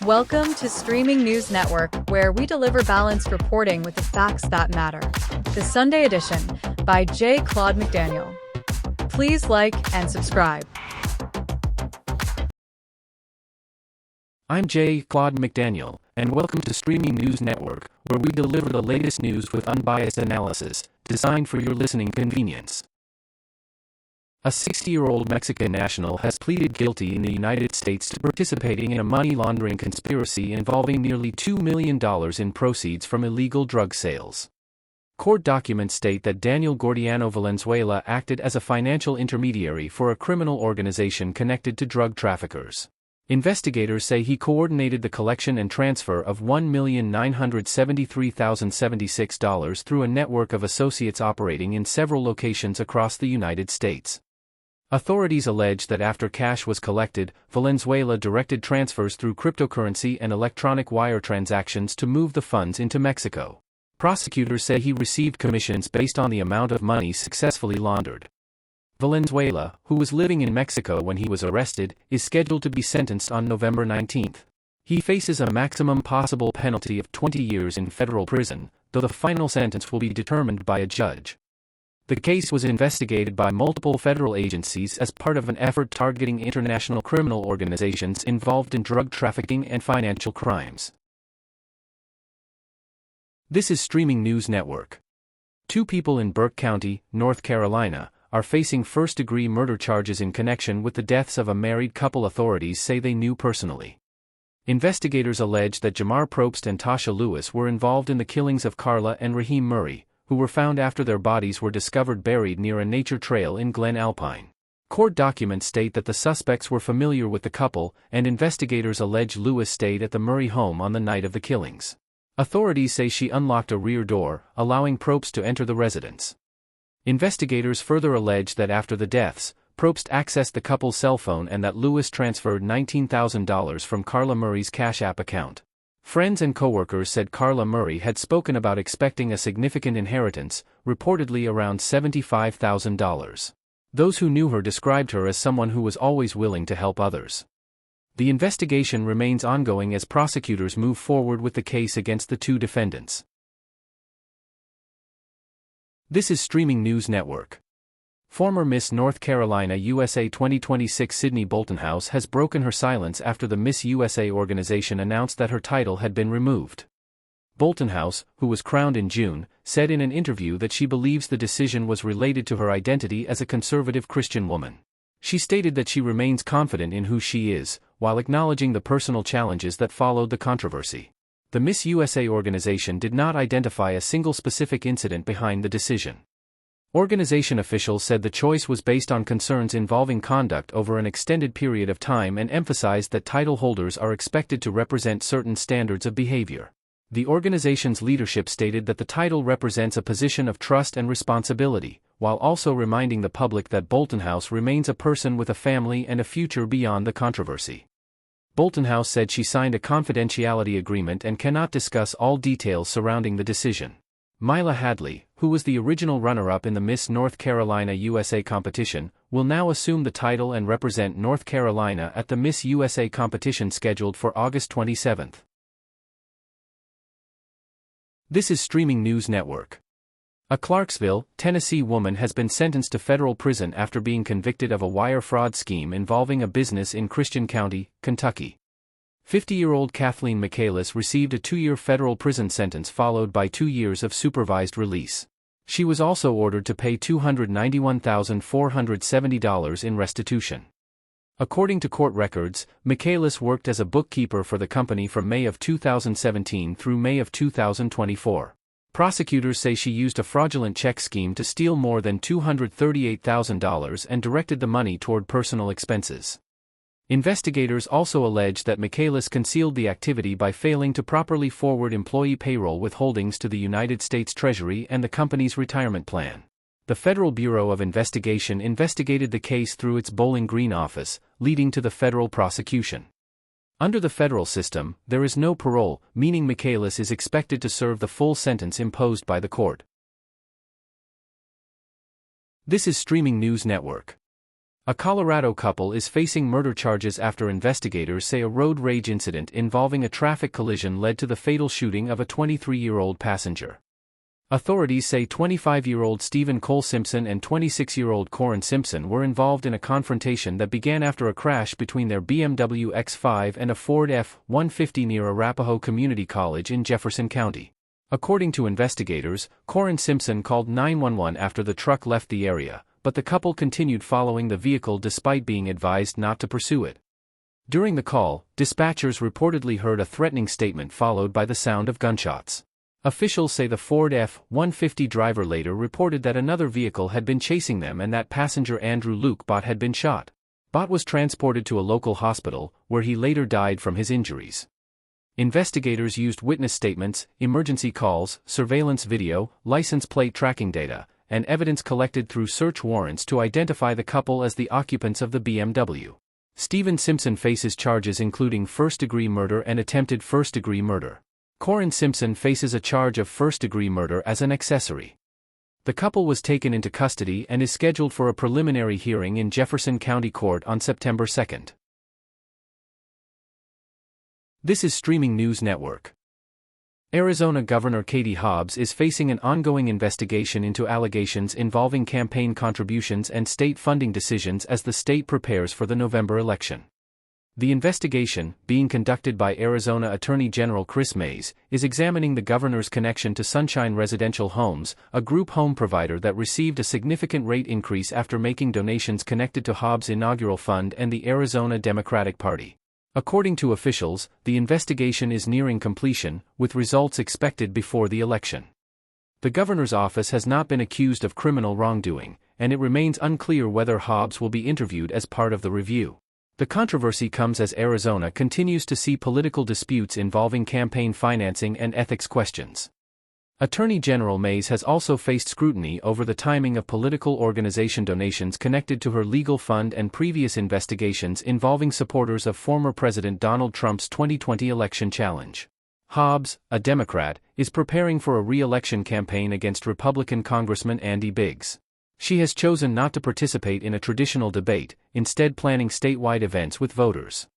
Welcome to Streaming News Network, where we deliver balanced reporting with the facts that matter. The Sunday edition by J. Claude McDaniel. Please like and subscribe. I'm J. Claude McDaniel, and welcome to Streaming News Network, where we deliver the latest news with unbiased analysis, designed for your listening convenience. A 60-year-old Mexican national has pleaded guilty in the United States to participating in a money laundering conspiracy involving nearly $2 million in proceeds from illegal drug sales. Court documents state that Daniel Gordiano Valenzuela acted as a financial intermediary for a criminal organization connected to drug traffickers. Investigators say he coordinated the collection and transfer of $1,973,076 through a network of associates operating in several locations across the United States. Authorities allege that after cash was collected, Valenzuela directed transfers through cryptocurrency and electronic wire transactions to move the funds into Mexico. Prosecutors say he received commissions based on the amount of money successfully laundered. Valenzuela, who was living in Mexico when he was arrested, is scheduled to be sentenced on November 19. He faces a maximum possible penalty of 20 years in federal prison, though the final sentence will be determined by a judge. The case was investigated by multiple federal agencies as part of an effort targeting international criminal organizations involved in drug trafficking and financial crimes. This is Streaming News Network. Two people in Burke County, North Carolina, are facing first-degree murder charges in connection with the deaths of a married couple authorities say they knew personally. Investigators allege that Jamar Probst and Tasha Lewis were involved in the killings of Carla and Raheem Murray, who were found after their bodies were discovered buried near a nature trail in Glen Alpine. Court documents state that the suspects were familiar with the couple, and investigators allege Lewis stayed at the Murray home on the night of the killings. Authorities say she unlocked a rear door, allowing Probst to enter the residence. Investigators further allege that after the deaths, Probst accessed the couple's cell phone and that Lewis transferred $19,000 from Carla Murray's Cash App account. Friends and coworkers said Carla Murray had spoken about expecting a significant inheritance, reportedly around $75,000. Those who knew her described her as someone who was always willing to help others. The investigation remains ongoing as prosecutors move forward with the case against the two defendants. This is Streaming News Network. Former Miss North Carolina USA 2026 Sydney Boltonhouse has broken her silence after the Miss USA organization announced that her title had been removed. Boltonhouse, who was crowned in June, said in an interview that she believes the decision was related to her identity as a conservative Christian woman. She stated that she remains confident in who she is, while acknowledging the personal challenges that followed the controversy. The Miss USA organization did not identify a single specific incident behind the decision. Organization officials said the choice was based on concerns involving conduct over an extended period of time and emphasized that title holders are expected to represent certain standards of behavior. The organization's leadership stated that the title represents a position of trust and responsibility, while also reminding the public that Boltonhouse remains a person with a family and a future beyond the controversy. Boltonhouse said she signed a confidentiality agreement and cannot discuss all details surrounding the decision. Mila Hadley, who was the original runner-up in the Miss North Carolina USA competition, will now assume the title and represent North Carolina at the Miss USA competition scheduled for August 27. This is Streaming News Network. A Clarksville, Tennessee woman has been sentenced to federal prison after being convicted of a wire fraud scheme involving a business in Christian County, Kentucky. 50-year-old Kathleen Michaelis received a 2-year federal prison sentence followed by 2 years of supervised release. She was also ordered to pay $291,470 in restitution. According to court records, Michaelis worked as a bookkeeper for the company from May of 2017 through May of 2024. Prosecutors say she used a fraudulent check scheme to steal more than $238,000 and directed the money toward personal expenses. Investigators also allege that Michaelis concealed the activity by failing to properly forward employee payroll withholdings to the United States Treasury and the company's retirement plan. The Federal Bureau of Investigation investigated the case through its Bowling Green office, leading to the federal prosecution. Under the federal system, there is no parole, meaning Michaelis is expected to serve the full sentence imposed by the court. This is Streaming News Network. A Colorado couple is facing murder charges after investigators say a road rage incident involving a traffic collision led to the fatal shooting of a 23-year-old passenger. Authorities say 25-year-old Stephen Cole Simpson and 26-year-old Corin Simpson were involved in a confrontation that began after a crash between their BMW X5 and a Ford F-150 near Arapahoe Community College in Jefferson County. According to investigators, Corin Simpson called 911 after the truck left the area, but the couple continued following the vehicle despite being advised not to pursue it. During the call, dispatchers reportedly heard a threatening statement followed by the sound of gunshots. Officials say the Ford F-150 driver later reported that another vehicle had been chasing them and that passenger Andrew Luke Bott had been shot. Bott was transported to a local hospital, where he later died from his injuries. Investigators used witness statements, emergency calls, surveillance video, license plate tracking data, and evidence collected through search warrants to identify the couple as the occupants of the BMW. Stephen Simpson faces charges including first-degree murder and attempted first-degree murder. Corin Simpson faces a charge of first-degree murder as an accessory. The couple was taken into custody and is scheduled for a preliminary hearing in Jefferson County Court on September 2. This is Streaming News Network. Arizona Governor Katie Hobbs is facing an ongoing investigation into allegations involving campaign contributions and state funding decisions as the state prepares for the November election. The investigation, being conducted by Arizona Attorney General Chris Mays, is examining the governor's connection to Sunshine Residential Homes, a group home provider that received a significant rate increase after making donations connected to Hobbs' inaugural fund and the Arizona Democratic Party. According to officials, the investigation is nearing completion, with results expected before the election. The governor's office has not been accused of criminal wrongdoing, and it remains unclear whether Hobbs will be interviewed as part of the review. The controversy comes as Arizona continues to see political disputes involving campaign financing and ethics questions. Attorney General Mays has also faced scrutiny over the timing of political organization donations connected to her legal fund and previous investigations involving supporters of former President Donald Trump's 2020 election challenge. Hobbs, a Democrat, is preparing for a re-election campaign against Republican Congressman Andy Biggs. She has chosen not to participate in a traditional debate, instead planning statewide events with voters.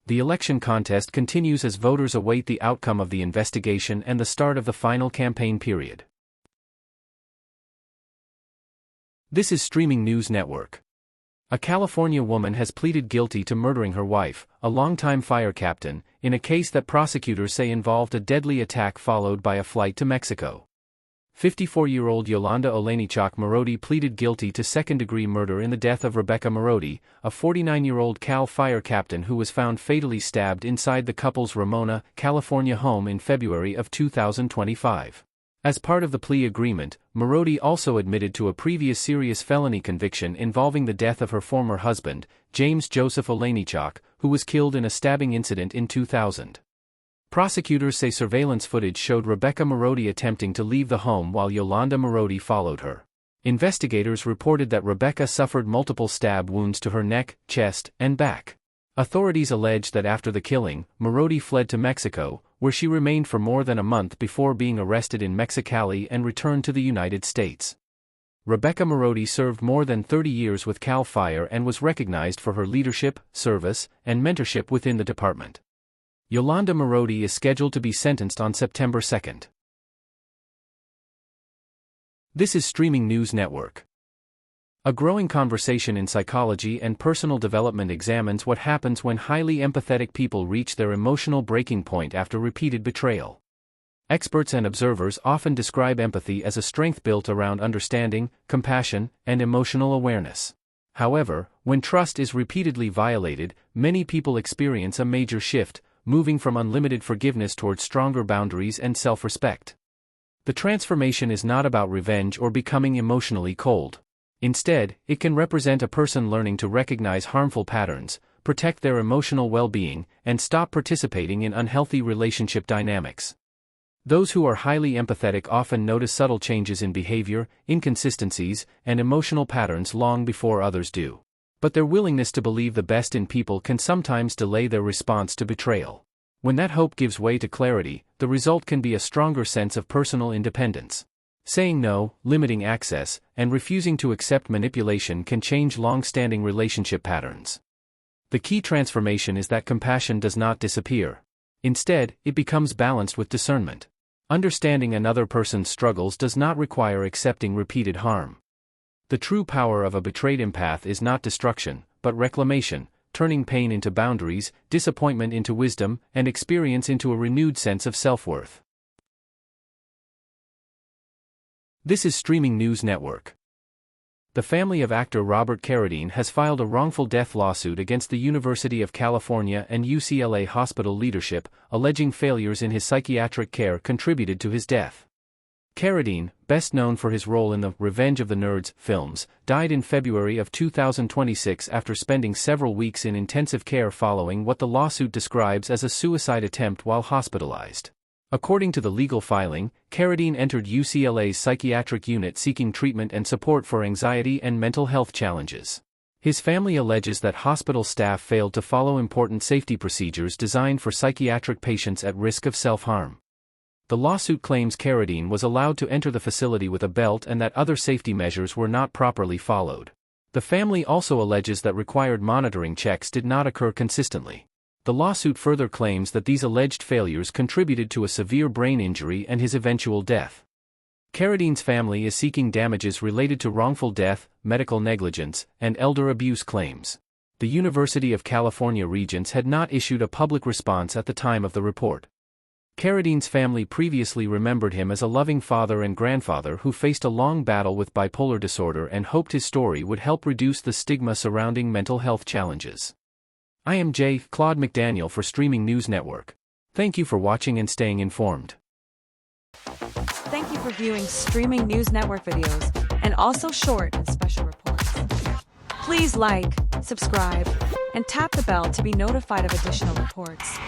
The election contest continues as voters await the outcome of the investigation and the start of the final campaign period. This is Streaming News Network. A California woman has pleaded guilty to murdering her wife, a longtime fire captain, in a case that prosecutors say involved a deadly attack followed by a flight to Mexico. 54-year-old Yolanda Olejniczak Marody pleaded guilty to second-degree murder in the death of Rebecca Marody, a 49-year-old Cal Fire captain who was found fatally stabbed inside the couple's Ramona, California home in February of 2025. As part of the plea agreement, Marody also admitted to a previous serious felony conviction involving the death of her former husband, James Joseph Olejniczak, who was killed in a stabbing incident in 2000. Prosecutors say surveillance footage showed Rebecca Marody attempting to leave the home while Yolanda Marody followed her. Investigators reported that Rebecca suffered multiple stab wounds to her neck, chest, and back. Authorities allege that after the killing, Marody fled to Mexico, where she remained for more than a month before being arrested in Mexicali and returned to the United States. Rebecca Marody served more than 30 years with Cal Fire and was recognized for her leadership, service, and mentorship within the department. Yolanda Marody is scheduled to be sentenced on September 2. This is Streaming News Network. A growing conversation in psychology and personal development examines what happens when highly empathetic people reach their emotional breaking point after repeated betrayal. Experts and observers often describe empathy as a strength built around understanding, compassion, and emotional awareness. However, when trust is repeatedly violated, many people experience a major shift, moving from unlimited forgiveness toward stronger boundaries and self-respect. The transformation is not about revenge or becoming emotionally cold. Instead, it can represent a person learning to recognize harmful patterns, protect their emotional well-being, and stop participating in unhealthy relationship dynamics. Those who are highly empathetic often notice subtle changes in behavior, inconsistencies, and emotional patterns long before others do. But their willingness to believe the best in people can sometimes delay their response to betrayal. When that hope gives way to clarity, the result can be a stronger sense of personal independence. Saying no, limiting access, and refusing to accept manipulation can change long-standing relationship patterns. The key transformation is that compassion does not disappear. Instead, it becomes balanced with discernment. Understanding another person's struggles does not require accepting repeated harm. The true power of a betrayed empath is not destruction, but reclamation, turning pain into boundaries, disappointment into wisdom, and experience into a renewed sense of self-worth. This is Streaming News Network. The family of actor Robert Carradine has filed a wrongful death lawsuit against the University of California and UCLA hospital leadership, alleging failures in his psychiatric care contributed to his death. Carradine, best known for his role in the Revenge of the Nerds films, died in February of 2026 after spending several weeks in intensive care following what the lawsuit describes as a suicide attempt while hospitalized. According to the legal filing, Carradine entered UCLA's psychiatric unit seeking treatment and support for anxiety and mental health challenges. His family alleges that hospital staff failed to follow important safety procedures designed for psychiatric patients at risk of self-harm. The lawsuit claims Carradine was allowed to enter the facility with a belt and that other safety measures were not properly followed. The family also alleges that required monitoring checks did not occur consistently. The lawsuit further claims that these alleged failures contributed to a severe brain injury and his eventual death. Carradine's family is seeking damages related to wrongful death, medical negligence, and elder abuse claims. The University of California Regents had not issued a public response at the time of the report. Carradine's family previously remembered him as a loving father and grandfather who faced a long battle with bipolar disorder and hoped his story would help reduce the stigma surrounding mental health challenges. I am Claude McDaniel for Streaming News Network. Thank you for watching and staying informed. Thank you for viewing Streaming News Network videos, and also short and special reports. Please like, subscribe, and tap the bell to be notified of additional reports.